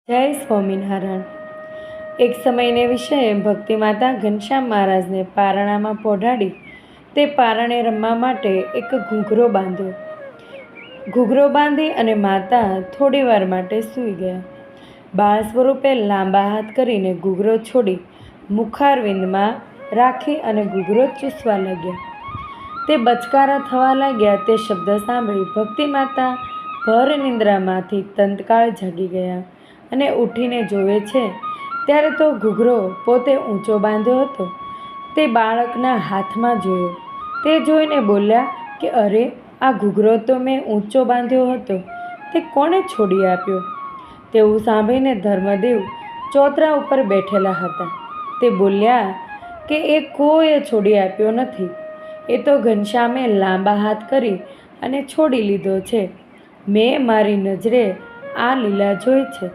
જય સ્વામિનારાયણ। એક સમયને વિષય ભક્તિ માતા ઘનશ્યામ મહારાજને પારણામાં પોઢાડી તે પારણે રમવા માટે એક ઘૂઘરો બાંધ્યો। ઘૂઘરો બાંધી અને માતા થોડી વાર માટે સૂઈ ગયા। બાળ સ્વરૂપે લાંબા હાથ કરીને ઘૂઘરો છોડી મુખારવિંદમાં રાખી અને ઘૂઘરો ચૂસવા લાગ્યા। તે બચકારા થવા લાગ્યા। તે શબ્દ સાંભળી ભક્તિ માતા ભર નિંદ્રામાંથી તંતકાળ જાગી ગયા અને ઉઠીને જોવે છે ત્યારે તો ઘૂઘરો પોતે ઊંચો બાંધ્યો હતો તે બાળકના હાથમાં જોયો। તે જોઈને બોલ્યા કે અરે, આ ઘૂઘરો તો મેં ઊંચો બાંધ્યો હતો, તે કોણે છોડી આપ્યો? તેવું સાંભળીને ધર્મદેવ ચોતરા ઉપર બેઠેલા હતા। તે બોલ્યા કે એ કોઈએ છોડી આપ્યો નથી, એ તો ઘનશ્યામે લાંબા હાથ કરી અને છોડી લીધો છે। મેં મારી નજરે આ લીલા જોઈ છે।